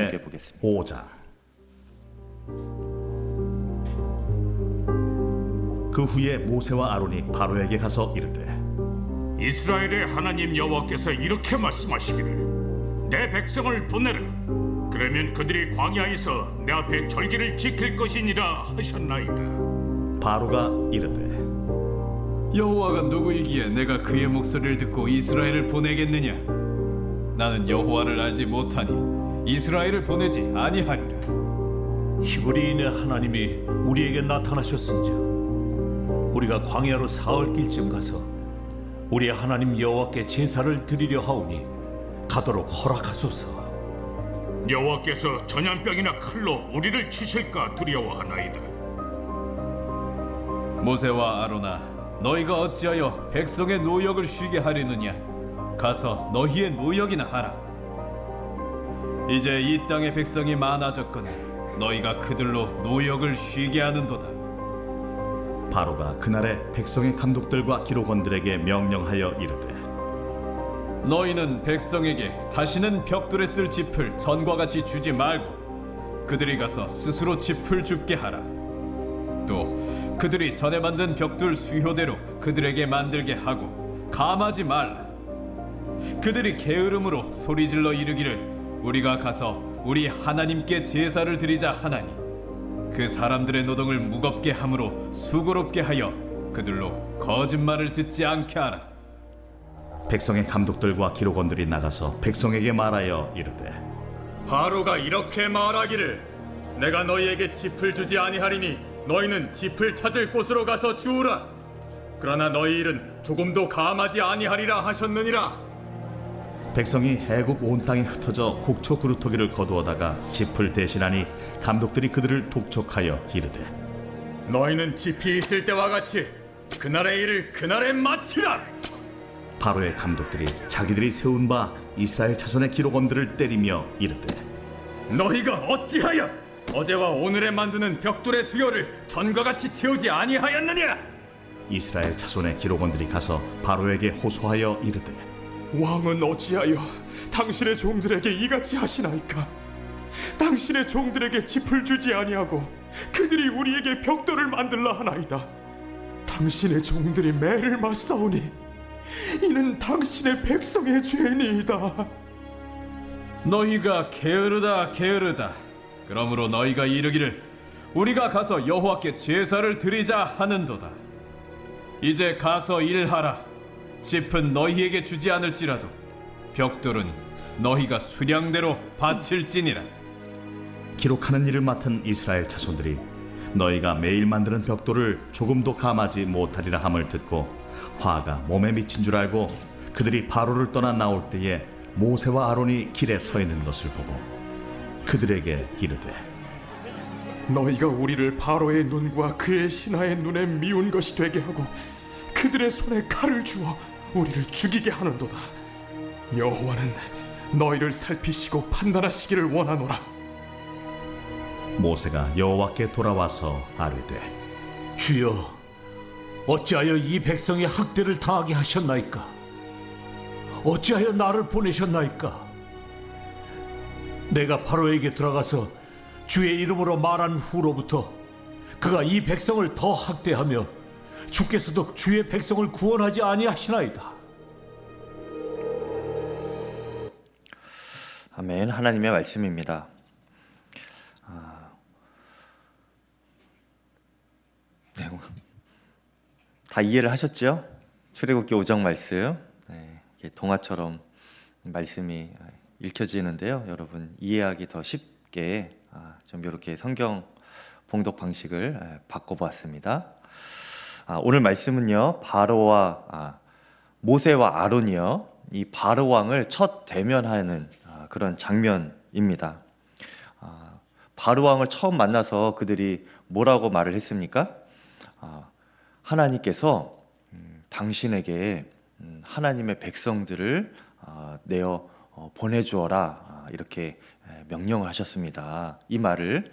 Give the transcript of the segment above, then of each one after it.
제 5장. 그 후에 모세와 아론이 바로에게 가서 이르되 이스라엘의 하나님 여호와께서 이렇게 말씀하시기를 내 백성을 보내라. 그러면 그들이 광야에서 내 앞에 절기를 지킬 것이니라 하셨나이다. 바로가 이르되 여호와가 누구이기에 내가 그의 목소리를 듣고 이스라엘을 보내겠느냐? 나는 여호와를 알지 못하니 이스라엘을 보내지 아니하리라. 히브리인의 하나님이 우리에게 나타나셨은즉 우리가 광야로 사흘 길쯤 가서 우리의 하나님 여호와께 제사를 드리려 하오니 가도록 허락하소서. 여호와께서 전염병이나 칼로 우리를 치실까 두려워하나이다. 모세와 아론아, 너희가 어찌하여 백성의 노역을 쉬게 하려느냐? 가서 너희의 노역이나 하라. 이제 이 땅의 백성이 많아졌거늘 너희가 그들로 노역을 쉬게 하는도다. 바로가 그날에 백성의 감독들과 기록원들에게 명령하여 이르되 너희는 백성에게 다시는 벽돌에 쓸 짚을 전과 같이 주지 말고 그들이 가서 스스로 짚을 줍게 하라. 또 그들이 전에 만든 벽돌 수효대로 그들에게 만들게 하고 감하지 말라. 그들이 게으름으로 소리질러 이르기를 우리가 가서 우리 하나님께 제사를 드리자 하나니 그 사람들의 노동을 무겁게 함으로 수고롭게 하여 그들로 거짓말을 듣지 않게 하라. 백성의 감독들과 기록원들이 나가서 백성에게 말하여 이르되 바로가 이렇게 말하기를 내가 너희에게 짚을 주지 아니하리니 너희는 짚을 찾을 곳으로 가서 주우라. 그러나 너희 일은 조금도 감하지 아니하리라 하셨느니라. 백성이 애굽 온 땅에 흩어져 곡초 그루터기를 거두어다가 짚을 대신하니 감독들이 그들을 독촉하여 이르되 너희는 짚이 있을 때와 같이 그날의 일을 그날에 마치라. 바로의 감독들이 자기들이 세운 바 이스라엘 자손의 기록원들을 때리며 이르되 너희가 어찌하여 어제와 오늘에 만드는 벽돌의 수요를 전과 같이 채우지 아니하였느냐? 이스라엘 자손의 기록원들이 가서 바로에게 호소하여 이르되 왕은 어찌하여 당신의 종들에게 이같이 하시나이까? 당신의 종들에게 짚을 주지 아니하고 그들이 우리에게 벽돌을 만들라 하나이다. 당신의 종들이 매를 맞사오니 이는 당신의 백성의 죄니이다. 너희가 게으르다 게으르다. 그러므로 너희가 이르기를 우리가 가서 여호와께 제사를 드리자 하는도다. 이제 가서 일하라. 짚은 너희에게 주지 않을지라도 벽돌은 너희가 수량대로 바칠지니라. 기록하는 일을 맡은 이스라엘 자손들이 너희가 매일 만드는 벽돌을 조금도 감하지 못하리라 함을 듣고 화가 몸에 미친 줄 알고 그들이 바로를 떠나 나올 때에 모세와 아론이 길에 서 있는 것을 보고 그들에게 이르되 너희가 우리를 바로의 눈과 그의 신하의 눈에 미운 것이 되게 하고 그들의 손에 칼을 주어 우리를 죽이게 하는도다. 여호와는 너희를 살피시고 판단하시기를 원하노라. 모세가 여호와께 돌아와서 아뢰되 주여, 어찌하여 이 백성의 학대를 당하게 하셨나이까? 어찌하여 나를 보내셨나이까? 내가 바로에게 들어가서 주의 이름으로 말한 후로부터 그가 이 백성을 더 학대하며 주께서도 주의 백성을 구원하지 아니하시나이다. 아멘. 하나님의 말씀입니다. 네, 다 이해를 하셨죠? 출애굽기 5장 말씀, 동화처럼 말씀이 읽혀지는데요. 여러분 이해하기 더 쉽게 좀 이렇게 성경 봉독 방식을 바꿔보았습니다. 오늘 말씀은요, 바로와 모세와 아론이요, 이 바로 왕을 첫 대면하는 그런 장면입니다. 바로 왕을 처음 만나서 그들이 뭐라고 말을 했습니까? 하나님께서 당신에게 하나님의 백성들을 내어 보내주어라 이렇게 명령을 하셨습니다. 이 말을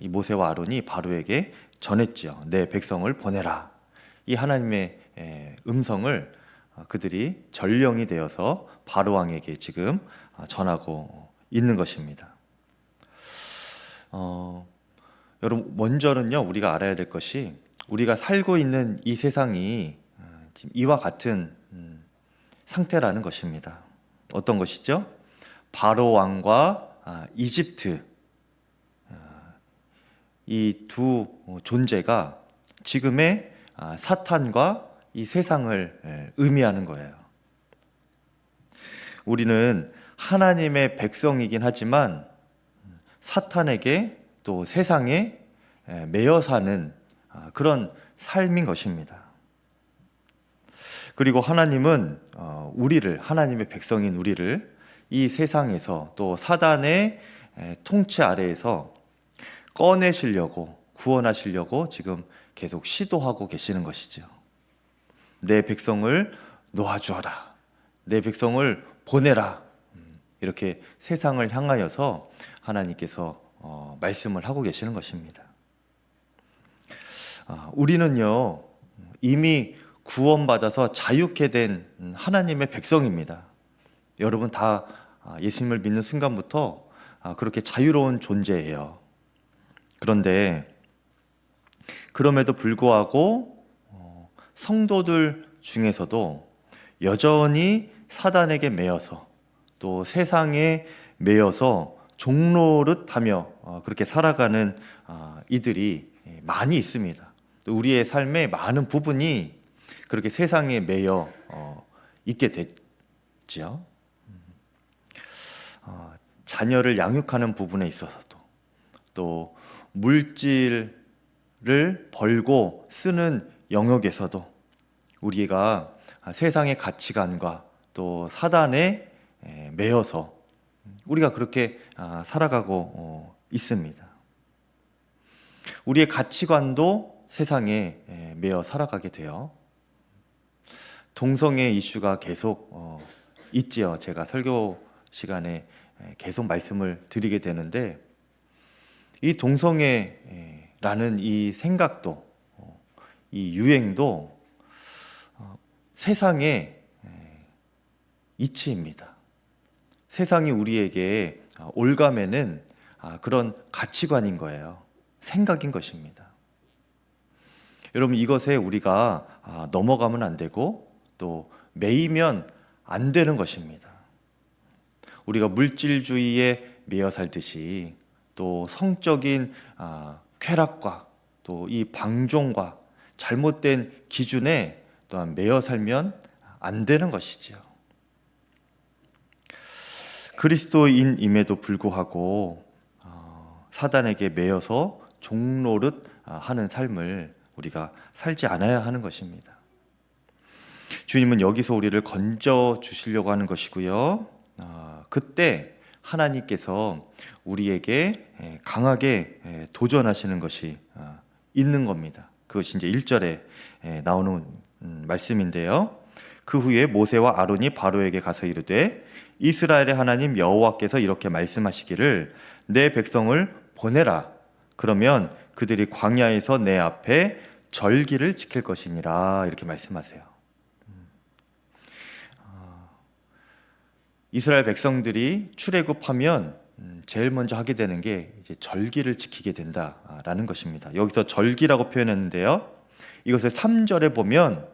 이 모세와 아론이 바로에게 전했죠. 내 백성을 보내라. 이 하나님의 음성을 그들이 전령이 되어서 바로 왕에게 지금 전하고 있는 것입니다. 여러분 먼저는요 우리가 알아야 될 것이 우리가 살고 있는 이 세상이 지금 이와 같은 상태라는 것입니다. 어떤 것이죠? 바로 왕과 이집트 이 두 존재가 지금의 사탄과 이 세상을 의미하는 거예요. 우리는 하나님의 백성이긴 하지만 사탄에게 또 세상에 매여 사는 그런 삶인 것입니다. 그리고 하나님은 우리를, 하나님의 백성인 우리를 이 세상에서 또 사단의 통치 아래에서 꺼내시려고, 구원하시려고 지금 계속 시도하고 계시는 것이죠. 내 백성을 놓아주어라, 내 백성을 보내라, 이렇게 세상을 향하여서 하나님께서 말씀을 하고 계시는 것입니다. 우리는요 이미 구원받아서 자유케 된 하나님의 백성입니다. 여러분 다 예수님을 믿는 순간부터 그렇게 자유로운 존재예요. 그런데 그럼에도 불구하고 성도들 중에서도 여전히 사단에게 매여서 또 세상에 매여서 종노릇하며 그렇게 살아가는 이들이 많이 있습니다. 우리의 삶의 많은 부분이 그렇게 세상에 매여 있게 됐지요. 자녀를 양육하는 부분에 있어서도 또 물질을 벌고 쓰는 영역에서도 우리가 세상의 가치관과 또 사단에 매여서 우리가 그렇게 살아가고 있습니다. 우리의 가치관도 세상에 매여 살아가게 돼요. 동성애 이슈가 계속 있지요. 제가 설교 시간에 계속 말씀을 드리게 되는데 이 동성애라는 이 생각도 이 유행도 세상의 이치입니다. 세상이 우리에게 올가매는 그런 가치관인 거예요. 생각인 것입니다. 여러분 이것에 우리가 넘어가면 안 되고 또 매이면 안 되는 것입니다. 우리가 물질주의에 매여 살듯이 또 성적인 쾌락과 또 이 방종과 잘못된 기준에 또한 매여 살면 안 되는 것이지요. 그리스도인임에도 불구하고 사단에게 매여서 종노릇 하는 삶을 우리가 살지 않아야 하는 것입니다. 주님은 여기서 우리를 건져 주시려고 하는 것이고요. 그때 하나님께서 우리에게 강하게 도전하시는 것이 있는 겁니다. 그것이 이제 1절에 나오는 말씀인데요. 그 후에 모세와 아론이 바로에게 가서 이르되 이스라엘의 하나님 여호와께서 이렇게 말씀하시기를 내 백성을 보내라. 그러면 그들이 광야에서 내 앞에 절기를 지킬 것이니라. 이렇게 말씀하세요. 이스라엘 백성들이 출애굽하면 제일 먼저 하게 되는 게 이제 절기를 지키게 된다라는 것입니다. 여기서 절기라고 표현했는데요. 이것을 3절에 보면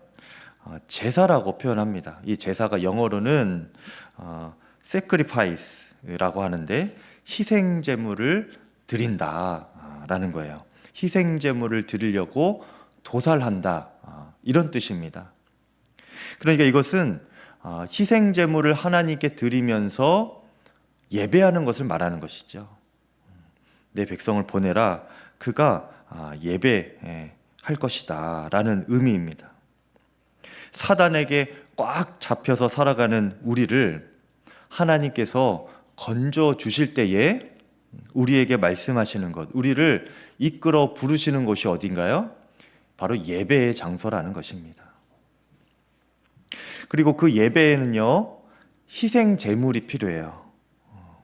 제사라고 표현합니다. 이 제사가 영어로는 sacrifice라고 하는데 희생 제물을 드린다라는 거예요. 희생 제물을 드리려고 도살한다 이런 뜻입니다. 그러니까 이것은 희생 제물을 하나님께 드리면서 예배하는 것을 말하는 것이죠. 내 백성을 보내라. 그가 예배할 것이다 라는 의미입니다. 사단에게 꽉 잡혀서 살아가는 우리를 하나님께서 건져 주실 때에 우리에게 말씀하시는 것, 우리를 이끌어 부르시는 곳이 어딘가요? 바로 예배의 장소라는 것입니다. 그리고 그 예배에는요, 희생 제물이 필요해요.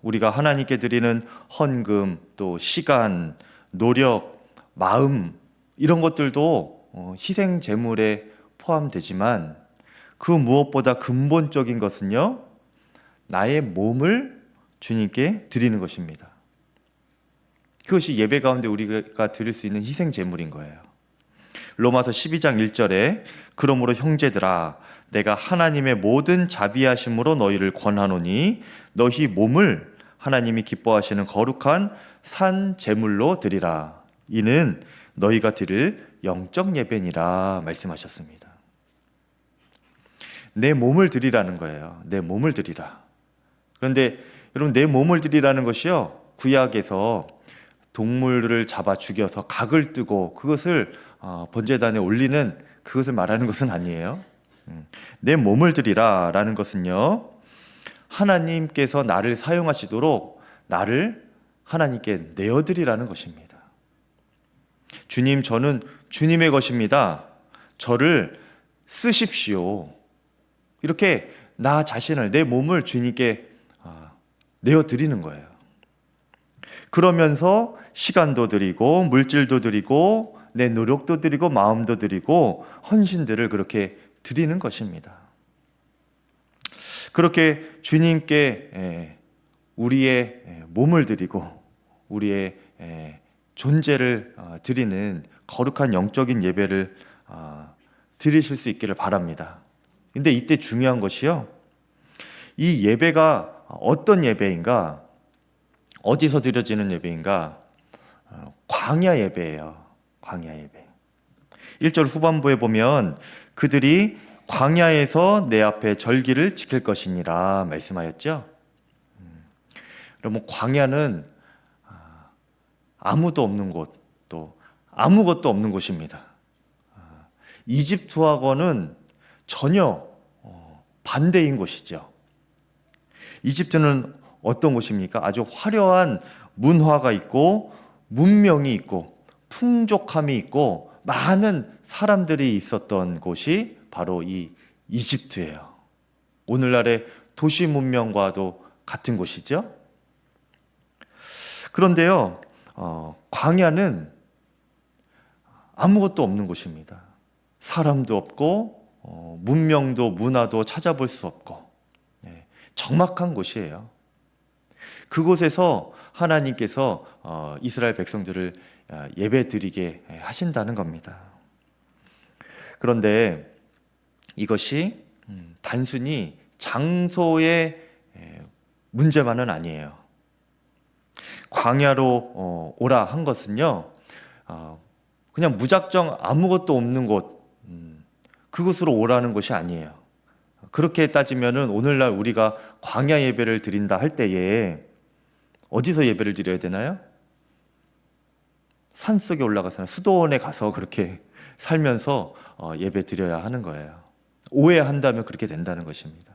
우리가 하나님께 드리는 헌금, 또 시간, 노력, 마음 이런 것들도 희생 제물에 포함되지만 그 무엇보다 근본적인 것은요, 나의 몸을 주님께 드리는 것입니다. 그것이 예배 가운데 우리가 드릴 수 있는 희생 제물인 거예요. 로마서 12장 1절에 그러므로 형제들아 내가 하나님의 모든 자비하심으로 너희를 권하노니 너희 몸을 하나님이 기뻐하시는 거룩한 산 제물로 드리라. 이는 너희가 드릴 영적 예배니라 말씀하셨습니다. 내 몸을 드리라는 거예요. 내 몸을 드리라. 그런데 여러분 내 몸을 드리라는 것이요 구약에서 동물을 잡아 죽여서 각을 뜨고 그것을 번제단에 올리는 그것을 말하는 것은 아니에요. 내 몸을 드리라 라는 것은요 하나님께서 나를 사용하시도록 나를 하나님께 내어드리라는 것입니다. 주님, 저는 주님의 것입니다. 저를 쓰십시오. 이렇게 나 자신을, 내 몸을 주님께 내어드리는 거예요. 그러면서 시간도 드리고 물질도 드리고 내 노력도 드리고 마음도 드리고 헌신들을 그렇게 드리는 것입니다. 그렇게 주님께 우리의 몸을 드리고 우리의 존재를 드리는 거룩한 영적인 예배를 드리실 수 있기를 바랍니다. 근데 이때 중요한 것이요, 이 예배가 어떤 예배인가, 어디서 드려지는 예배인가? 광야 예배예요. 광야 예배. 1절 후반부에 보면 그들이 광야에서 내 앞에 절기를 지킬 것이니라 말씀하였죠. 여러분 광야는 아무도 없는 곳, 또 아무것도 없는 곳입니다. 이집트하고는 전혀 반대인 곳이죠. 이집트는 어떤 곳입니까? 아주 화려한 문화가 있고 문명이 있고 풍족함이 있고 많은 사람들이 있었던 곳이 바로 이 이집트예요. 오늘날의 도시 문명과도 같은 곳이죠. 그런데요, 광야는 아무것도 없는 곳입니다. 사람도 없고 문명도 문화도 찾아볼 수 없고 적막한 곳이에요. 그곳에서 하나님께서 이스라엘 백성들을 예배드리게 하신다는 겁니다. 그런데 이것이 단순히 장소의 문제만은 아니에요. 광야로 오라 한 것은요, 그냥 무작정 아무것도 없는 곳, 그곳으로 오라는 것이 아니에요. 그렇게 따지면은 오늘날 우리가 광야 예배를 드린다 할 때에 어디서 예배를 드려야 되나요? 산속에 올라가서 수도원에 가서 그렇게 살면서 예배 드려야 하는 거예요. 오해한다면 그렇게 된다는 것입니다.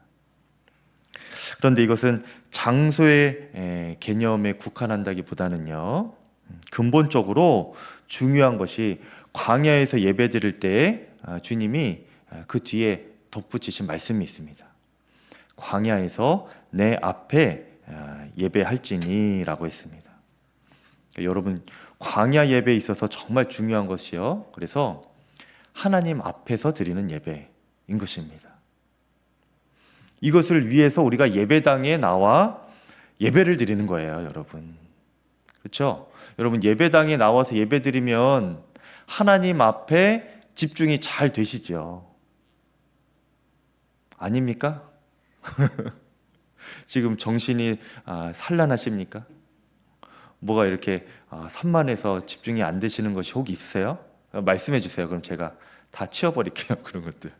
그런데 이것은 장소의 개념에 국한한다기보다는요, 근본적으로 중요한 것이 광야에서 예배 드릴 때 주님이 그 뒤에 덧붙이신 말씀이 있습니다. 광야에서 내 앞에 예배할지니라고 했습니다. 그러니까 여러분 광야 예배에 있어서 정말 중요한 것이요, 그래서 하나님 앞에서 드리는 예배인 것입니다. 이것을 위해서 우리가 예배당에 나와 예배를 드리는 거예요, 여러분. 그렇죠? 여러분 예배당에 나와서 예배 드리면 하나님 앞에 집중이 잘 되시죠? 아닙니까? 지금 정신이 산란하십니까? 뭐가 이렇게 산만해서 집중이 안 되시는 것이 혹 있으세요? 말씀해 주세요. 그럼 제가 다 치워버릴게요. 그런 것들.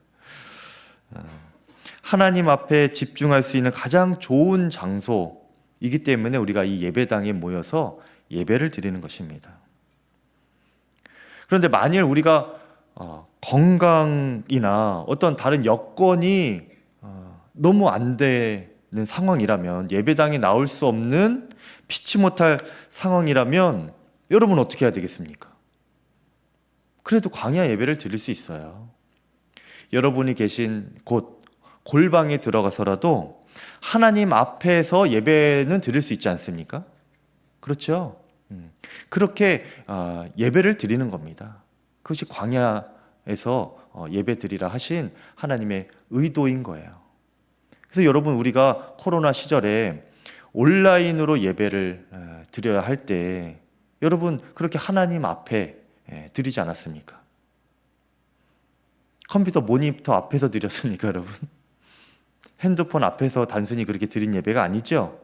하나님 앞에 집중할 수 있는 가장 좋은 장소이기 때문에 우리가 이 예배당에 모여서 예배를 드리는 것입니다. 그런데 만일 우리가 건강이나 어떤 다른 여건이 너무 안 되는 상황이라면, 예배당에 나올 수 없는 피치 못할 상황이라면 여러분 어떻게 해야 되겠습니까? 그래도 광야 예배를 드릴 수 있어요. 여러분이 계신 곳 골방에 들어가서라도 하나님 앞에서 예배는 드릴 수 있지 않습니까? 그렇죠? 그렇게 예배를 드리는 겁니다. 그것이 광야에서 예배 드리라 하신 하나님의 의도인 거예요. 그래서 여러분 우리가 코로나 시절에 온라인으로 예배를 드려야 할 때 여러분 그렇게 하나님 앞에 드리지 않았습니까? 컴퓨터 모니터 앞에서 드렸습니까, 여러분? 핸드폰 앞에서 단순히 그렇게 드린 예배가 아니죠.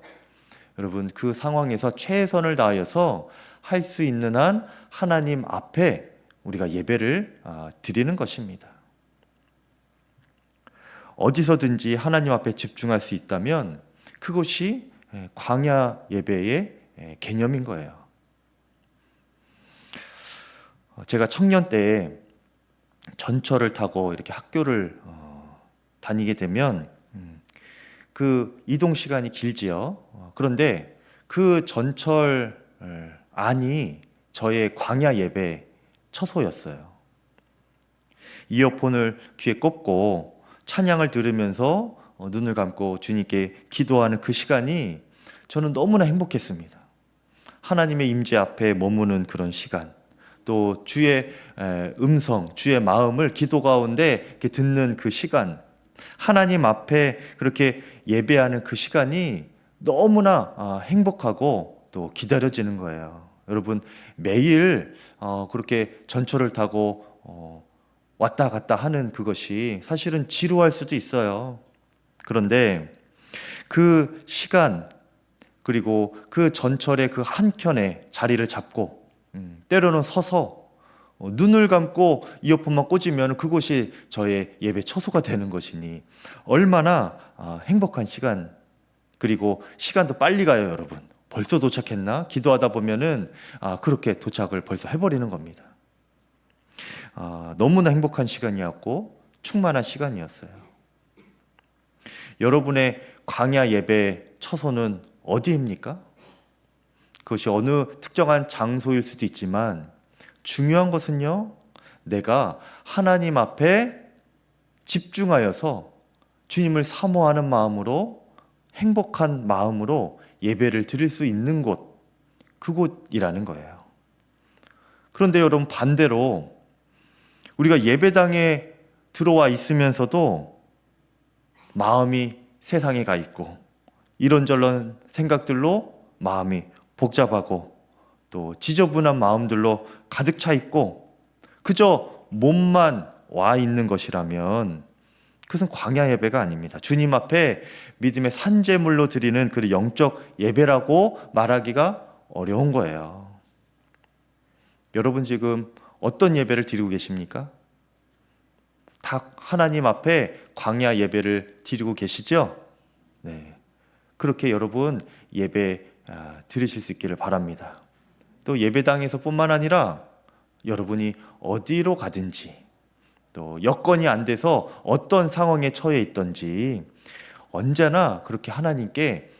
여러분 그 상황에서 최선을 다하여서 할 수 있는 한 하나님 앞에 우리가 예배를 드리는 것입니다. 어디서든지 하나님 앞에 집중할 수 있다면 그것이 광야 예배의 개념인 거예요. 제가 청년 때 전철을 타고 이렇게 학교를 다니게 되면 그 이동 시간이 길지요. 그런데 그 전철 안이 저의 광야 예배 처소였어요. 이어폰을 귀에 꽂고 찬양을 들으면서 눈을 감고 주님께 기도하는 그 시간이 저는 너무나 행복했습니다. 하나님의 임재 앞에 머무는 그런 시간, 또 주의 음성, 주의 마음을 기도 가운데 이렇게 듣는 그 시간, 하나님 앞에 그렇게 예배하는 그 시간이 너무나 행복하고 또 기다려지는 거예요. 여러분 매일 그렇게 전철을 타고 왔다 갔다 하는 그것이 사실은 지루할 수도 있어요. 그런데 그 시간 그리고 그 전철의 그 한켠에 자리를 잡고 때로는 서서 눈을 감고 이어폰만 꽂으면 그곳이 저의 예배 처소가 되는 것이니 얼마나 행복한 시간, 그리고 시간도 빨리 가요. 여러분 벌써 도착했나? 기도하다 보면은 그렇게 도착을 벌써 해버리는 겁니다. 너무나 행복한 시간이었고 충만한 시간이었어요. 여러분의 광야 예배 처소는 어디입니까? 그것이 어느 특정한 장소일 수도 있지만 중요한 것은요, 내가 하나님 앞에 집중하여서 주님을 사모하는 마음으로, 행복한 마음으로 예배를 드릴 수 있는 곳, 그곳이라는 거예요. 그런데 여러분 반대로 우리가 예배당에 들어와 있으면서도 마음이 세상에 가 있고 이런저런 생각들로 마음이 복잡하고 또 지저분한 마음들로 가득 차 있고 그저 몸만 와 있는 것이라면 그것은 광야 예배가 아닙니다. 주님 앞에 믿음의 산제물로 드리는 그 영적 예배라고 말하기가 어려운 거예요. 여러분 지금 어떤 예배를 드리고 계십니까? 다 하나님 앞에 광야 예배를 드리고 계시죠? 네. 그렇게 여러분 예배 드리실 수 있기를 바랍니다. 또 예배당에서 뿐만 아니라 여러분이 어디로 가든지 또 여건이 안 돼서 어떤 상황에 처해 있든지 언제나 그렇게 하나님께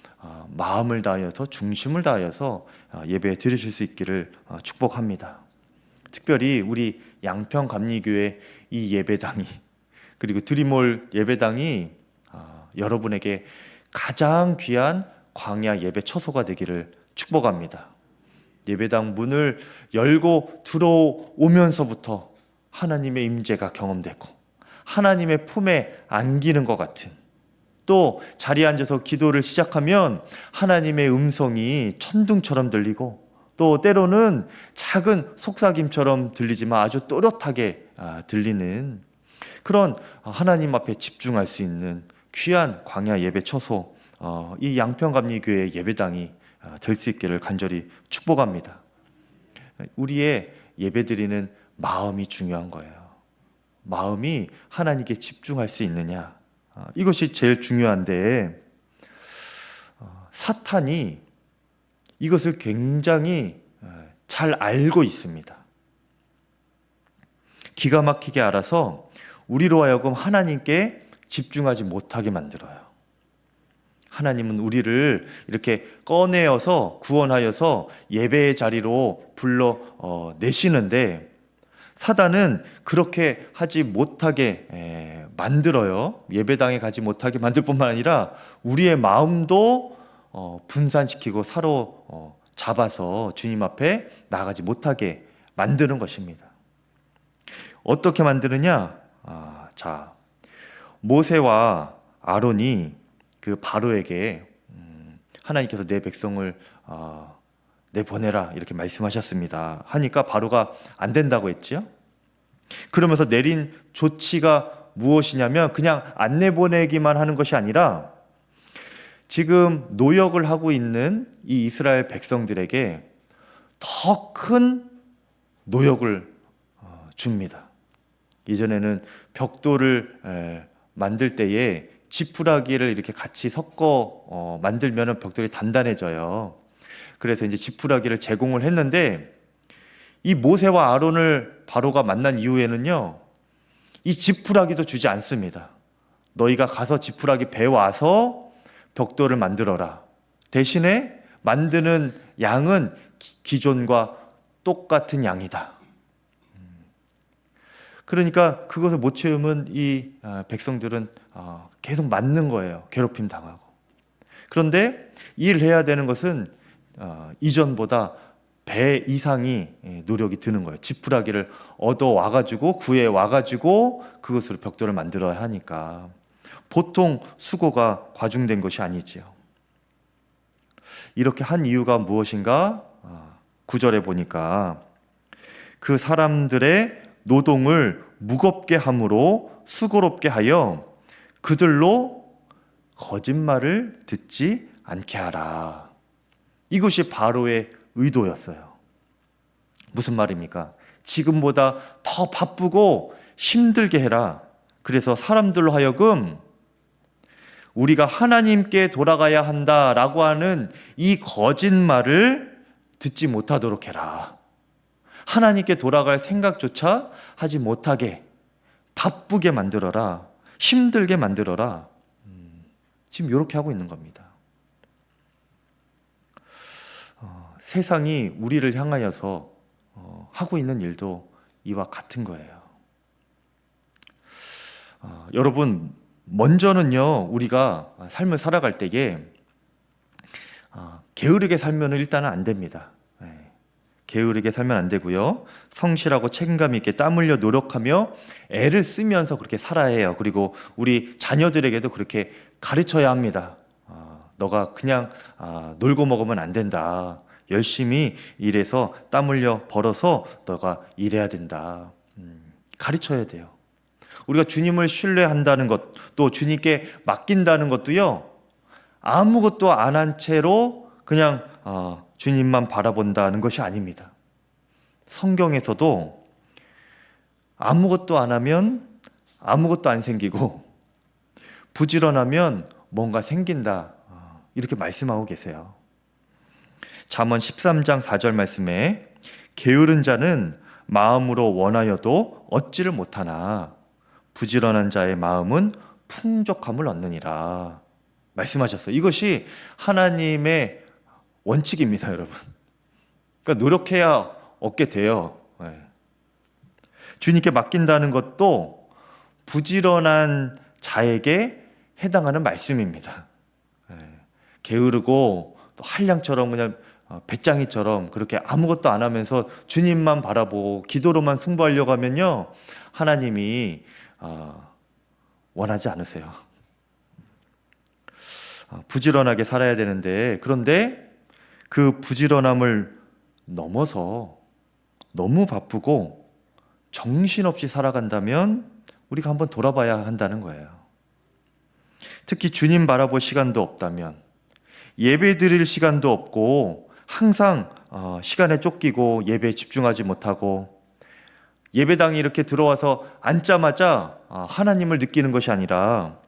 마음을 다하여서 중심을 다하여서 예배 드리실 수 있기를 축복합니다. 특별히 우리 양평감리교회 이 예배당이 그리고 드림몰 예배당이 여러분에게 가장 귀한 광야 예배 처소가 되기를 축복합니다. 예배당 문을 열고 들어오면서부터 하나님의 임재가 경험되고 하나님의 품에 안기는 것 같은, 또 자리에 앉아서 기도를 시작하면 하나님의 음성이 천둥처럼 들리고 또 때로는 작은 속삭임처럼 들리지만 아주 또렷하게 들리는 그런 하나님 앞에 집중할 수 있는 귀한 광야 예배 처소, 이 양평감리교회 예배당이 될 수 있기를 간절히 축복합니다. 우리의 예배드리는 마음이 중요한 거예요. 마음이 하나님께 집중할 수 있느냐, 이것이 제일 중요한데 사탄이 이것을 굉장히 잘 알고 있습니다. 기가 막히게 알아서 우리로 하여금 하나님께 집중하지 못하게 만들어요. 하나님은 우리를 이렇게 꺼내어서 구원하여서 예배의 자리로 불러 내시는데 사단은 그렇게 하지 못하게 만들어요. 예배당에 가지 못하게 만들 뿐만 아니라 우리의 마음도 분산시키고 사로잡아서 주님 앞에 나가지 못하게 만드는 것입니다. 어떻게 만드느냐? 자, 모세와 아론이 그 바로에게 하나님께서 내 백성을 내보내라 이렇게 말씀하셨습니다. 하니까 바로가 안 된다고 했지요. 그러면서 내린 조치가 무엇이냐면 그냥 안 내보내기만 하는 것이 아니라 지금 노역을 하고 있는 이 이스라엘 백성들에게 더 큰 노역을 줍니다. 이전에는 벽돌을 만들 때에 지푸라기를 이렇게 같이 섞어 만들면 벽돌이 단단해져요. 그래서 이제 지푸라기를 제공을 했는데 이 모세와 아론을 바로가 만난 이후에는요, 이 지푸라기도 주지 않습니다. 너희가 가서 지푸라기 배와서 벽돌을 만들어라. 대신에 만드는 양은 기존과 똑같은 양이다. 그러니까 그것을 못 채우면 이 백성들은 계속 맞는 거예요. 괴롭힘 당하고. 그런데 일을 해야 되는 것은 이전보다 배 이상이 노력이 드는 거예요. 지푸라기를 얻어 와가지고 구해 와가지고 그것으로 벽돌을 만들어야 하니까 보통 수고가 과중된 것이 아니지요. 이렇게 한 이유가 무엇인가? 9절에 보니까 그 사람들의 노동을 무겁게 함으로 수고롭게 하여 그들로 거짓말을 듣지 않게 하라. 이것이 바로의 의도였어요. 무슨 말입니까? 지금보다 더 바쁘고 힘들게 해라. 그래서 사람들로 하여금 우리가 하나님께 돌아가야 한다라고 하는 이 거짓말을 듣지 못하도록 해라. 하나님께 돌아갈 생각조차 하지 못하게 바쁘게 만들어라. 힘들게 만들어라. 지금 이렇게 하고 있는 겁니다. 세상이 우리를 향하여서 하고 있는 일도 이와 같은 거예요. 여러분, 먼저는요, 우리가 삶을 살아갈 때에 게으르게 살면 일단은 안 됩니다. 게으르게 살면 안 되고요. 성실하고 책임감 있게 땀 흘려 노력하며 애를 쓰면서 그렇게 살아야 해요. 그리고 우리 자녀들에게도 그렇게 가르쳐야 합니다. 너가 그냥 놀고 먹으면 안 된다. 열심히 일해서 땀 흘려 벌어서 너가 일해야 된다. 가르쳐야 돼요. 우리가 주님을 신뢰한다는 것, 또 주님께 맡긴다는 것도요, 아무것도 안 한 채로 그냥 주님만 바라본다는 것이 아닙니다. 성경에서도 아무것도 안 하면 아무것도 안 생기고 부지런하면 뭔가 생긴다. 이렇게 말씀하고 계세요. 잠언 13장 4절 말씀에 게으른 자는 마음으로 원하여도 얻지를 못하나 부지런한 자의 마음은 풍족함을 얻느니라 말씀하셨어요. 이것이 하나님의 원칙입니다, 여러분. 그러니까 노력해야 얻게 돼요. 주님께 맡긴다는 것도 부지런한 자에게 해당하는 말씀입니다. 게으르고 또 한량처럼 그냥 배짱이처럼 그렇게 아무것도 안 하면서 주님만 바라보고 기도로만 승부하려고 하면요, 하나님이 원하지 않으세요. 부지런하게 살아야 되는데, 그런데 그 부지런함을 넘어서 너무 바쁘고 정신없이 살아간다면 우리가 한번 돌아봐야 한다는 거예요. 특히 주님 바라볼 시간도 없다면, 예배 드릴 시간도 없고 항상 시간에 쫓기고 예배에 집중하지 못하고, 예배당에 이렇게 들어와서 앉자마자 하나님을 느끼는 것이 아니라,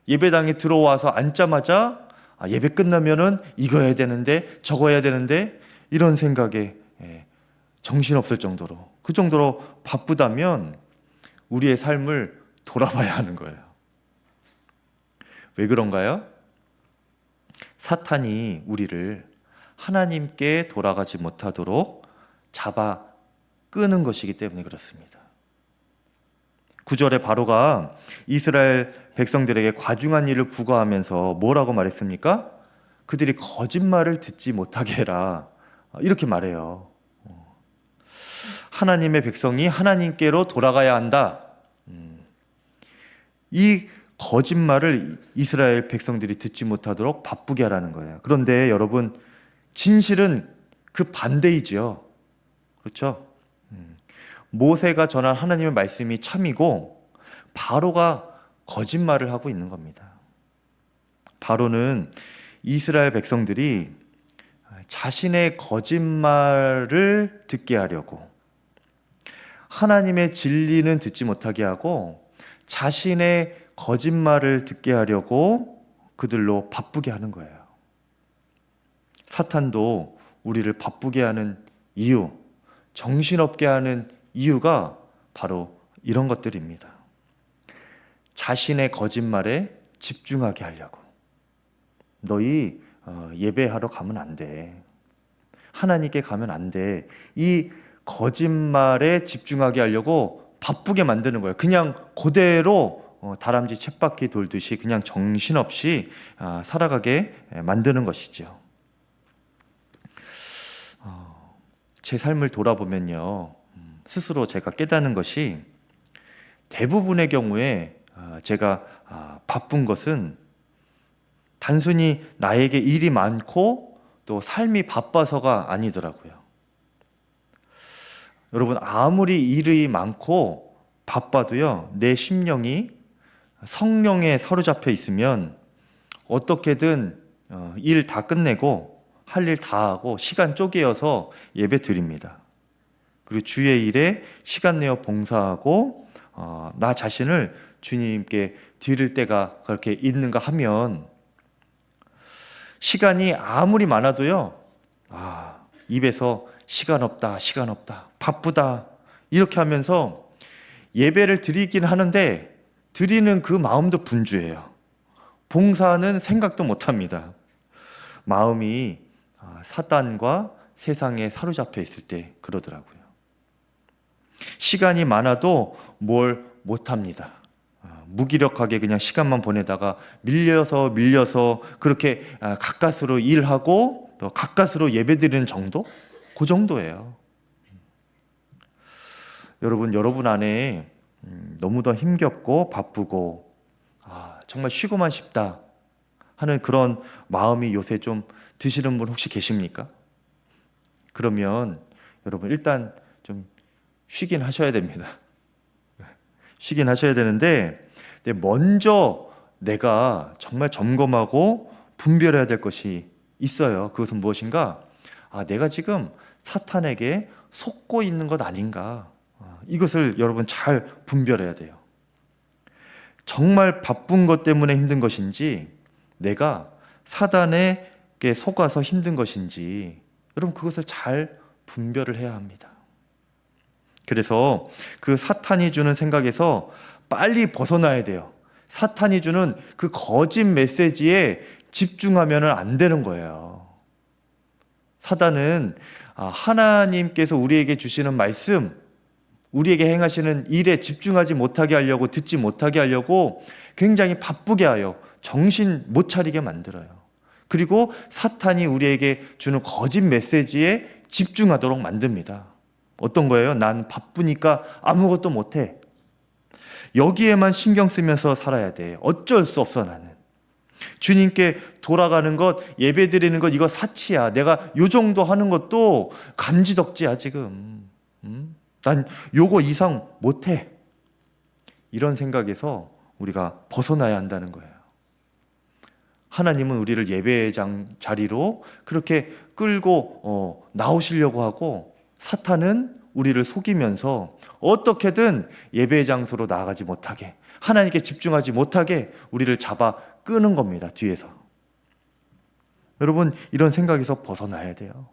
예배당에 들어와서 앉자마자 예배 끝나면은 이거 해야 되는데 저거 해야 되는데 이런 생각에 정신없을 정도로, 그 정도로 바쁘다면 우리의 삶을 돌아봐야 하는 거예요. 왜 그런가요? 사탄이 우리를 하나님께 돌아가지 못하도록 잡아 끄는 것이기 때문에 그렇습니다. 9절에 바로가 이스라엘 백성들에게 과중한 일을 부과하면서 뭐라고 말했습니까? 그들이 거짓말을 듣지 못하게 해라. 이렇게 말해요. 하나님의 백성이 하나님께로 돌아가야 한다. 이 거짓말을 이스라엘 백성들이 듣지 못하도록 바쁘게 하라는 거예요. 그런데 여러분, 진실은 그 반대이지요. 그렇죠? 모세가 전한 하나님의 말씀이 참이고 바로가 거짓말을 하고 있는 겁니다. 바로는 이스라엘 백성들이 자신의 거짓말을 듣게 하려고, 하나님의 진리는 듣지 못하게 하고 자신의 거짓말을 듣게 하려고 그들로 바쁘게 하는 거예요. 사탄도 우리를 바쁘게 하는 이유, 정신없게 하는 이유가 바로 이런 것들입니다. 자신의 거짓말에 집중하게 하려고. 너희 예배하러 가면 안 돼. 하나님께 가면 안 돼. 이 거짓말에 집중하게 하려고 바쁘게 만드는 거예요. 그냥 그대로 다람쥐 쳇바퀴 돌듯이 그냥 정신없이 살아가게 만드는 것이죠. 제 삶을 돌아보면요, 스스로 제가 깨닫는 것이 대부분의 경우에 제가 바쁜 것은 단순히 나에게 일이 많고 또 삶이 바빠서가 아니더라고요. 여러분, 아무리 일이 많고 바빠도요, 내 심령이 성령에 사로잡혀 있으면 어떻게든 일 다 끝내고 할 일 다 하고 시간 쪼개어서 예배 드립니다. 그리고 주의 일에 시간 내어 봉사하고 나 자신을 주님께 드릴 때가 그렇게 있는가 하면, 시간이 아무리 많아도요, 입에서 시간 없다, 시간 없다, 바쁘다 이렇게 하면서 예배를 드리긴 하는데 드리는 그 마음도 분주해요. 봉사는 생각도 못합니다. 마음이 사단과 세상에 사로잡혀 있을 때 그러더라고요. 시간이 많아도 뭘 못합니다. 무기력하게 그냥 시간만 보내다가 밀려서 그렇게 가까스로 일하고 또 가까스로 예배드리는 정도? 그 정도예요. 여러분 안에 너무 더 힘겹고 바쁘고 정말 쉬고만 싶다 하는 그런 마음이 요새 좀 드시는 분 혹시 계십니까? 그러면 여러분 일단 좀 쉬긴 하셔야 됩니다. 쉬긴 하셔야 되는데 먼저 내가 정말 점검하고 분별해야 될 것이 있어요. 그것은 무엇인가? 내가 지금 사탄에게 속고 있는 것 아닌가? 이것을 여러분 잘 분별해야 돼요. 정말 바쁜 것 때문에 힘든 것인지, 내가 사단에게 속아서 힘든 것인지, 여러분 그것을 잘 분별을 해야 합니다. 그래서 그 사탄이 주는 생각에서 빨리 벗어나야 돼요. 사탄이 주는 그 거짓 메시지에 집중하면 안 되는 거예요. 사단은 하나님께서 우리에게 주시는 말씀, 우리에게 행하시는 일에 집중하지 못하게 하려고, 듣지 못하게 하려고 굉장히 바쁘게 하여 정신 못 차리게 만들어요. 그리고 사탄이 우리에게 주는 거짓 메시지에 집중하도록 만듭니다. 어떤 거예요? 난 바쁘니까 아무것도 못해. 여기에만 신경 쓰면서 살아야 돼. 어쩔 수 없어 나는. 주님께 돌아가는 것, 예배 드리는 것, 이거 사치야. 내가 요 정도 하는 것도 감지덕지야 지금. 난 요거 이상 못해. 이런 생각에서 우리가 벗어나야 한다는 거예요. 하나님은 우리를 예배장 자리로 그렇게 끌고 나오시려고 하고, 사탄은 우리를 속이면서 어떻게든 예배 장소로 나아가지 못하게, 하나님께 집중하지 못하게 우리를 잡아 끄는 겁니다. 뒤에서. 여러분 이런 생각에서 벗어나야 돼요.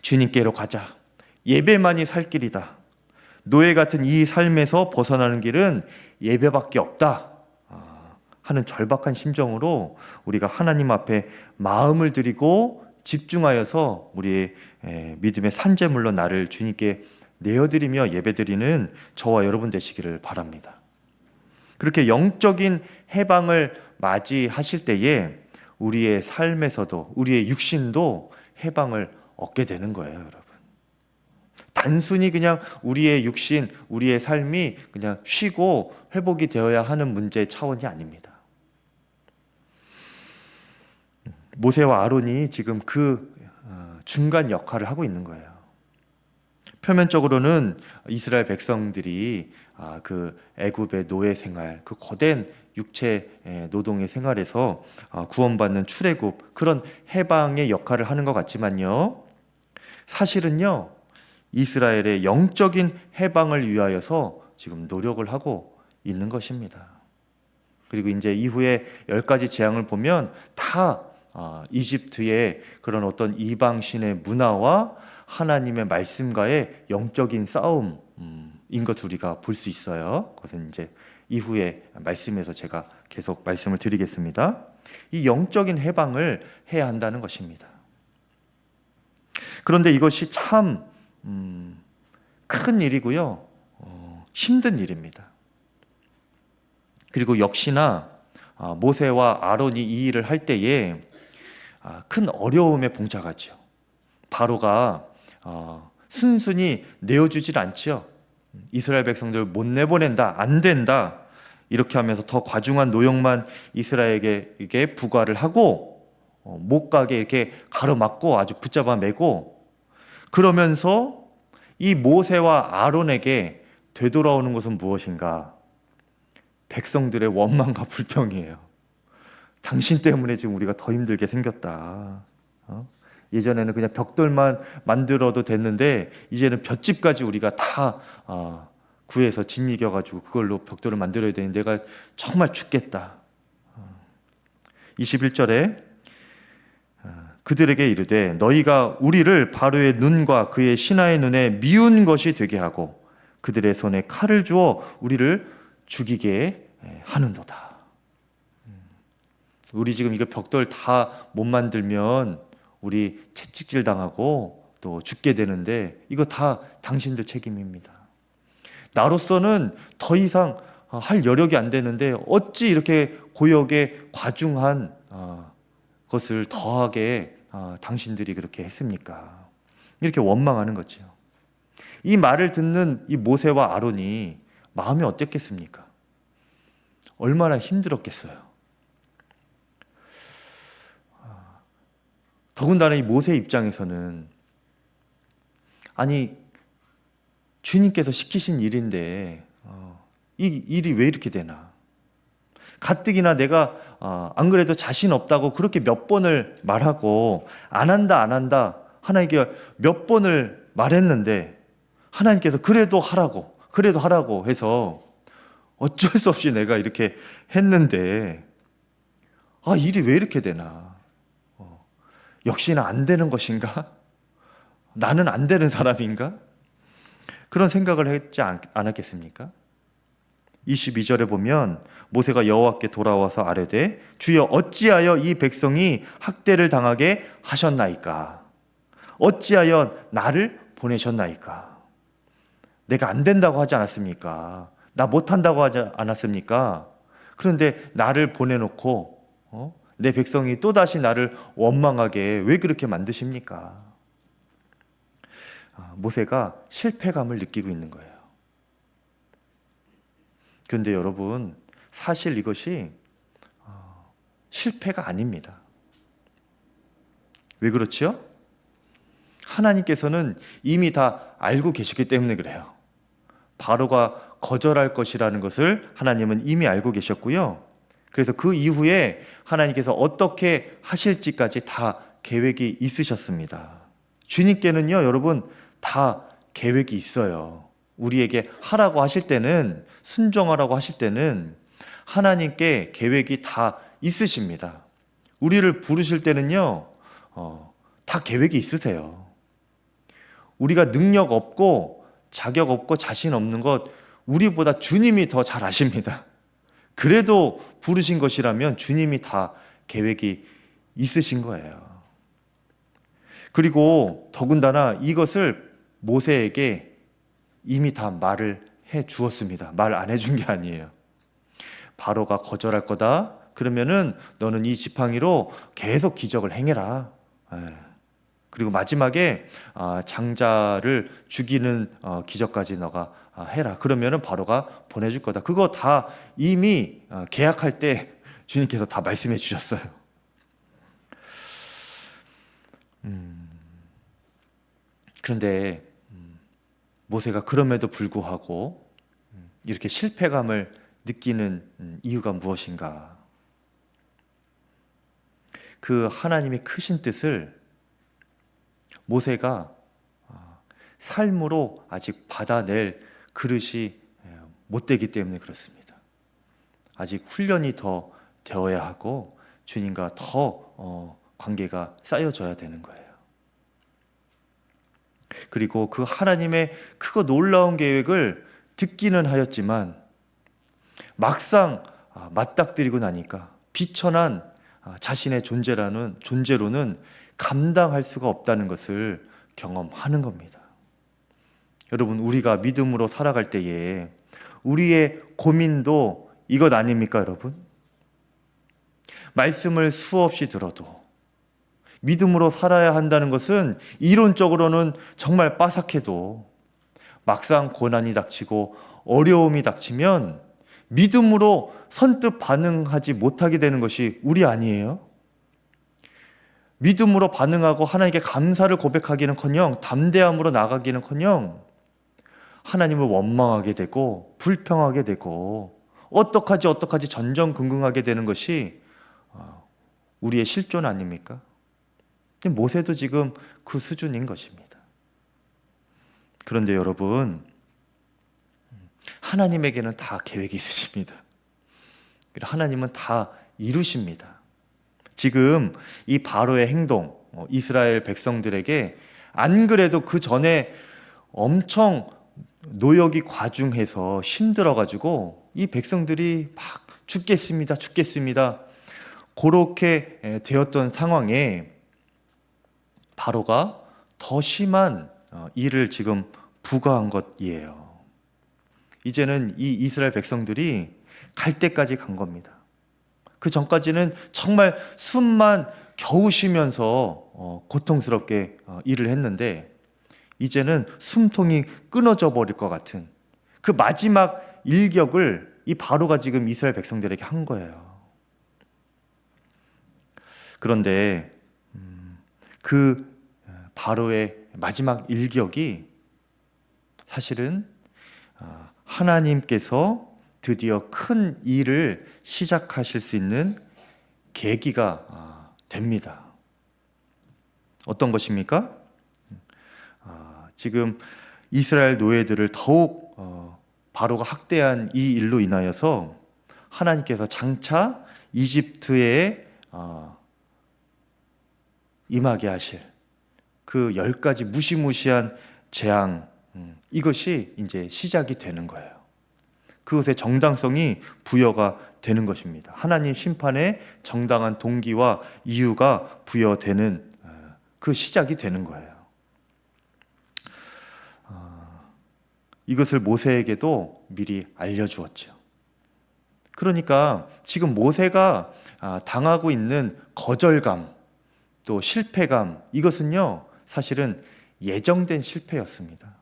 주님께로 가자. 예배만이 살 길이다. 노예 같은 이 삶에서 벗어나는 길은 예배밖에 없다 하는 절박한 심정으로 우리가 하나님 앞에 마음을 드리고 집중하여서 우리의 믿음의 산재물로 나를 주님께 내어드리며 예배드리는 저와 여러분 되시기를 바랍니다. 그렇게 영적인 해방을 맞이하실 때에 우리의 삶에서도, 우리의 육신도 해방을 얻게 되는 거예요, 여러분. 단순히 그냥 우리의 육신, 우리의 삶이 그냥 쉬고 회복이 되어야 하는 문제의 차원이 아닙니다. 모세와 아론이 지금 그 중간 역할을 하고 있는 거예요. 표면적으로는 이스라엘 백성들이 그 애굽의 노예 생활, 그 거대한 육체 노동의 생활에서 구원받는 출애굽, 그런 해방의 역할을 하는 것 같지만요, 사실은요 이스라엘의 영적인 해방을 위하여서 지금 노력을 하고 있는 것입니다. 그리고 이제 이후에 10가지 재앙을 보면 다 이집트의 그런 어떤 이방신의 문화와 하나님의 말씀과의 영적인 싸움인 것을 우리가 볼 수 있어요. 그것은 이제 이후에 말씀에서 제가 계속 말씀을 드리겠습니다. 이 영적인 해방을 해야 한다는 것입니다. 그런데 이것이 참 큰 일이고요, 힘든 일입니다. 그리고 역시나 모세와 아론이 이 일을 할 때에 큰 어려움에 봉착하죠. 바로가 순순히 내어주질 않죠. 이스라엘 백성들 못 내보낸다, 안 된다, 이렇게 하면서 더 과중한 노역만 이스라엘에게 부과를 하고 못 가게 이렇게 가로막고 아주 붙잡아 매고, 그러면서 이 모세와 아론에게 되돌아오는 것은 무엇인가? 백성들의 원망과 불평이에요. 당신 때문에 지금 우리가 더 힘들게 생겼다. 예전에는 그냥 벽돌만 만들어도 됐는데 이제는 볏집까지 우리가 다 구해서 짓이겨가지고 그걸로 벽돌을 만들어야 되는데 내가 정말 죽겠다. 21절에 그들에게 이르되 너희가 우리를 바로의 눈과 그의 신하의 눈에 미운 것이 되게 하고 그들의 손에 칼을 주어 우리를 죽이게 하는도다. 우리 지금 이거 벽돌 다 못 만들면 우리 채찍질 당하고 또 죽게 되는데 이거 다 당신들 책임입니다. 나로서는 더 이상 할 여력이 안 되는데 어찌 이렇게 고역에 과중한 것을 더하게 당신들이 그렇게 했습니까? 이렇게 원망하는 거죠. 이 말을 듣는 이 모세와 아론이 마음이 어땠겠습니까? 얼마나 힘들었겠어요. 더군다나 이 모세 입장에서는 아니 주님께서 시키신 일인데 이 일이 왜 이렇게 되나? 가뜩이나 내가 안 그래도 자신 없다고 그렇게 몇 번을 말하고 안 한다 하나님께 몇 번을 말했는데 하나님께서 그래도 하라고 해서 어쩔 수 없이 내가 이렇게 했는데 일이 왜 이렇게 되나? 역시나 안 되는 것인가? 나는 안 되는 사람인가? 그런 생각을 했지 않았겠습니까? 22절에 보면 모세가 여호와께 돌아와서 아뢰되 주여 어찌하여 이 백성이 학대를 당하게 하셨나이까? 어찌하여 나를 보내셨나이까? 내가 안 된다고 하지 않았습니까? 나 못한다고 하지 않았습니까? 그런데 나를 보내놓고 내 백성이 또다시 나를 원망하게 왜 그렇게 만드십니까? 모세가 실패감을 느끼고 있는 거예요. 그런데 여러분, 사실 이것이 실패가 아닙니다. 왜 그렇지요? 하나님께서는 이미 다 알고 계시기 때문에 그래요. 바로가 거절할 것이라는 것을 하나님은 이미 알고 계셨고요. 그래서 그 이후에 하나님께서 어떻게 하실지까지 다 계획이 있으셨습니다. 주님께는요, 여러분, 다 계획이 있어요. 우리에게 하라고 하실 때는, 순종하라고 하실 때는 하나님께 계획이 다 있으십니다. 우리를 부르실 때는요, 다 계획이 있으세요. 우리가 능력 없고 자격 없고 자신 없는 것 우리보다 주님이 더 잘 아십니다. 그래도 부르신 것이라면 주님이 다 계획이 있으신 거예요. 그리고 더군다나 이것을 모세에게 이미 다 말을 해 주었습니다. 말 안 해준 게 아니에요. 바로가 거절할 거다. 그러면은 너는 이 지팡이로 계속 기적을 행해라. 그리고 마지막에 장자를 죽이는 기적까지 너가 해라. 그러면은 바로가 보내줄 거다. 그거 다 이미 계약할 때 주님께서 다 말씀해 주셨어요. 그런데 모세가 그럼에도 불구하고 이렇게 실패감을 느끼는 이유가 무엇인가? 그 하나님의 크신 뜻을 모세가 삶으로 아직 받아낼 그릇이 못 되기 때문에 그렇습니다. 아직 훈련이 더 되어야 하고 주님과 더 관계가 쌓여져야 되는 거예요. 그리고 그 하나님의 크고 놀라운 계획을 듣기는 하였지만 막상 맞닥뜨리고 나니까 비천한 자신의 존재로는 감당할 수가 없다는 것을 경험하는 겁니다. 여러분, 우리가 믿음으로 살아갈 때에 우리의 고민도 이것 아닙니까, 여러분? 말씀을 수없이 들어도 믿음으로 살아야 한다는 것은 이론적으로는 정말 빠삭해도 막상 고난이 닥치고 어려움이 닥치면 믿음으로 선뜻 반응하지 못하게 되는 것이 우리 아니에요? 믿음으로 반응하고 하나님께 감사를 고백하기는커녕 담대함으로 나가기는커녕 하나님을 원망하게 되고 불평하게 되고 어떡하지 전전긍긍하게 되는 것이 우리의 실존 아닙니까? 모세도 지금 그 수준인 것입니다. 그런데 여러분, 하나님에게는 다 계획이 있으십니다. 하나님은 다 이루십니다. 지금 이 바로의 행동, 이스라엘 백성들에게 안 그래도 그 전에 엄청 노역이 과중해서 힘들어가지고 이 백성들이 막 죽겠습니다. 그렇게 되었던 상황에 바로가 더 심한 일을 지금 부과한 것이에요. 이제는 이 이스라엘 백성들이 갈 때까지 간 겁니다. 그 전까지는 정말 숨만 겨우 쉬면서 고통스럽게 일을 했는데 이제는 숨통이 끊어져 버릴 것 같은 그 마지막 일격을 이 바로가 지금 이스라엘 백성들에게 한 거예요. 그런데 그 바로의 마지막 일격이 사실은 하나님께서 드디어 큰 일을 시작하실 수 있는 계기가 됩니다. 어떤 것입니까? 지금 이스라엘 노예들을 더욱 바로가 학대한 이 일로 인하여서 하나님께서 장차 이집트에 임하게 하실 그 10가지 무시무시한 재앙, 이것이 이제 시작이 되는 거예요. 그것의 정당성이 부여가 되는 것입니다. 하나님 심판의 정당한 동기와 이유가 부여되는 그 시작이 되는 거예요. 이것을 모세에게도 미리 알려주었죠. 그러니까 지금 모세가 당하고 있는 거절감, 또 실패감, 이것은요 사실은 예정된 실패였습니다.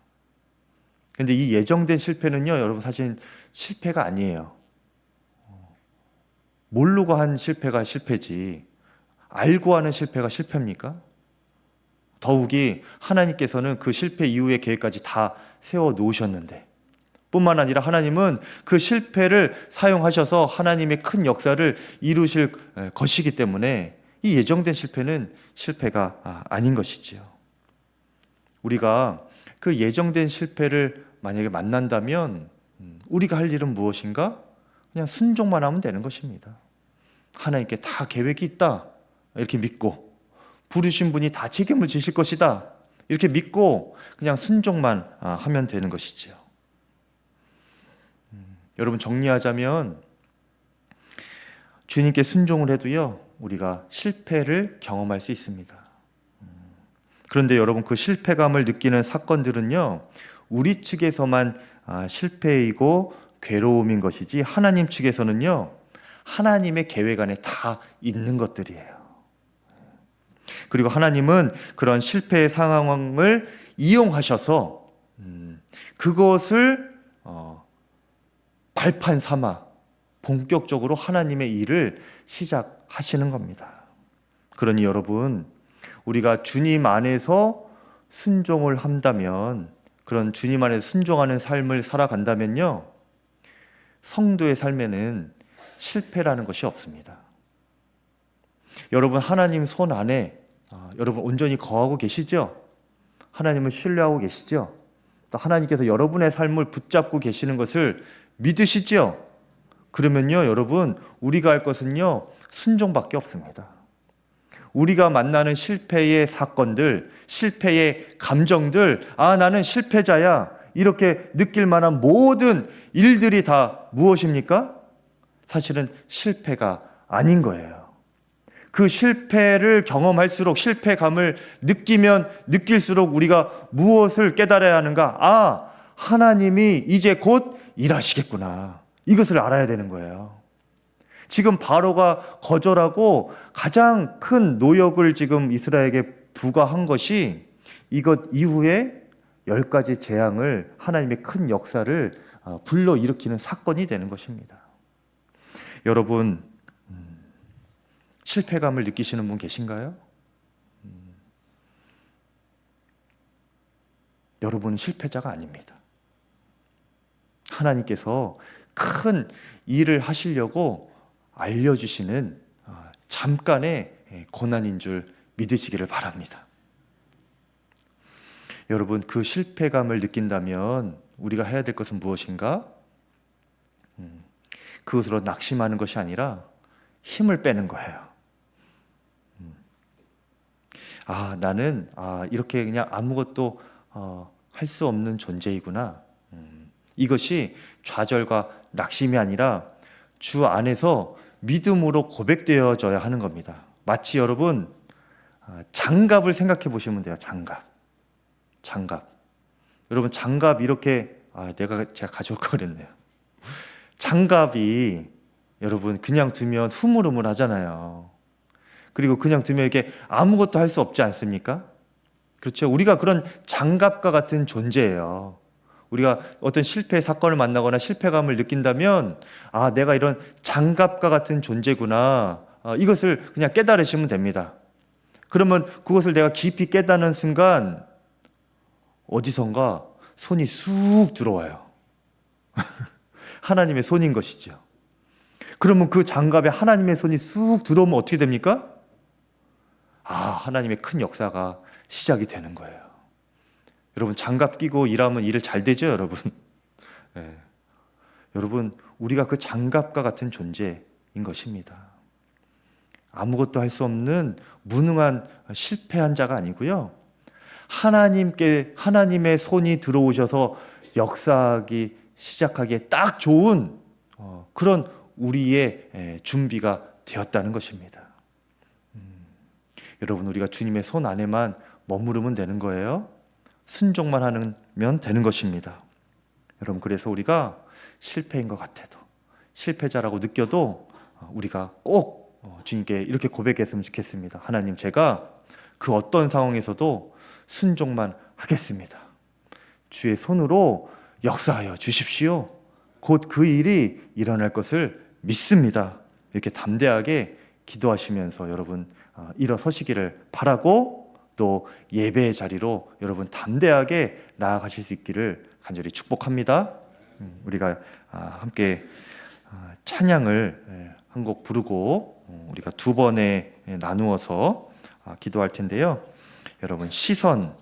근데 이 예정된 실패는요, 여러분 사실 실패가 아니에요. 모르고 한 실패가 실패지 알고 하는 실패가 실패입니까? 더욱이 하나님께서는 그 실패 이후의 계획까지 다 세워 놓으셨는데 뿐만 아니라 하나님은 그 실패를 사용하셔서 하나님의 큰 역사를 이루실 것이기 때문에 이 예정된 실패는 실패가 아닌 것이지요. 우리가 그 예정된 실패를 만약에 만난다면 우리가 할 일은 무엇인가? 그냥 순종만 하면 되는 것입니다. 하나님께 다 계획이 있다 이렇게 믿고 부르신 분이 다 책임을 지실 것이다 이렇게 믿고 그냥 순종만 하면 되는 것이지요. 여러분, 정리하자면 주님께 순종을 해도요 우리가 실패를 경험할 수 있습니다. 그런데 여러분, 그 실패감을 느끼는 사건들은요 우리 측에서만 실패이고 괴로움인 것이지 하나님 측에서는요 하나님의 계획 안에 다 있는 것들이에요. 그리고 하나님은 그런 실패의 상황을 이용하셔서 그것을 발판 삼아 본격적으로 하나님의 일을 시작하시는 겁니다. 그러니 여러분, 우리가 주님 안에서 순종을 한다면, 그런 주님 안에 순종하는 삶을 살아간다면요, 성도의 삶에는 실패라는 것이 없습니다. 여러분, 하나님 손 안에 여러분 온전히 거하고 계시죠? 하나님을 신뢰하고 계시죠? 또 하나님께서 여러분의 삶을 붙잡고 계시는 것을 믿으시죠? 그러면요, 여러분, 우리가 할 것은요, 순종밖에 없습니다. 우리가 만나는 실패의 사건들, 실패의 감정들, 나는 실패자야, 이렇게 느낄 만한 모든 일들이 다 무엇입니까? 사실은 실패가 아닌 거예요. 그 실패를 경험할수록, 실패감을 느끼면 느낄수록 우리가 무엇을 깨달아야 하는가? 하나님이 이제 곧 일하시겠구나, 이것을 알아야 되는 거예요. 지금 바로가 거절하고 가장 큰 노역을 지금 이스라엘에게 부과한 것이 이것 이후에 10가지 재앙을, 하나님의 큰 역사를 불러일으키는 사건이 되는 것입니다. 여러분, 실패감을 느끼시는 분 계신가요? 여러분은 실패자가 아닙니다. 하나님께서 큰 일을 하시려고 알려주시는 잠깐의 고난인 줄 믿으시기를 바랍니다. 여러분, 그 실패감을 느낀다면 우리가 해야 될 것은 무엇인가? 그것으로 낙심하는 것이 아니라 힘을 빼는 거예요. 나는 이렇게 그냥 아무것도 할 수 없는 존재이구나. 이것이 좌절과 낙심이 아니라 주 안에서 믿음으로 고백되어져야 하는 겁니다. 마치 여러분, 장갑을 생각해 보시면 돼요. 장갑. 여러분, 장갑 이렇게 제가 가져올 걸 그랬네요. 장갑이 여러분 그냥 두면 흐물흐물 하잖아요. 그리고 그냥 두면 이렇게 아무것도 할 수 없지 않습니까? 그렇죠. 우리가 그런 장갑과 같은 존재예요. 우리가 어떤 실패 사건을 만나거나 실패감을 느낀다면 내가 이런 장갑과 같은 존재구나, 이것을 그냥 깨달으시면 됩니다. 그러면 그것을 내가 깊이 깨닫는 순간 어디선가 손이 쑥 들어와요. 하나님의 손인 것이죠. 그러면 그 장갑에 하나님의 손이 쑥 들어오면 어떻게 됩니까? 하나님의 큰 역사가 시작이 되는 거예요. 여러분, 장갑 끼고 일하면 일을 잘 되죠, 여러분? 네. 여러분, 우리가 그 장갑과 같은 존재인 것입니다. 아무것도 할 수 없는 무능한 실패한 자가 아니고요, 하나님의 손이 들어오셔서 역사하기 시작하기에 딱 좋은 그런 우리의 준비가 되었다는 것입니다. 여러분, 우리가 주님의 손 안에만 머무르면 되는 거예요. 순종만 하면 되는 것입니다. 여러분, 그래서 우리가 실패인 것 같아도, 실패자라고 느껴도 우리가 꼭 주님께 이렇게 고백했으면 좋겠습니다. 하나님, 제가 그 어떤 상황에서도 순종만 하겠습니다. 주의 손으로 역사하여 주십시오. 곧 그 일이 일어날 것을 믿습니다. 이렇게 담대하게 기도하시면서 여러분 일어서시기를 바라고, 또 예배의 자리로 여러분 담대하게 나아가실 수 있기를 간절히 축복합니다. 우리가 함께 찬양을 한 곡 부르고 우리가 두 번에 나누어서 기도할 텐데요. 여러분, 시선이라는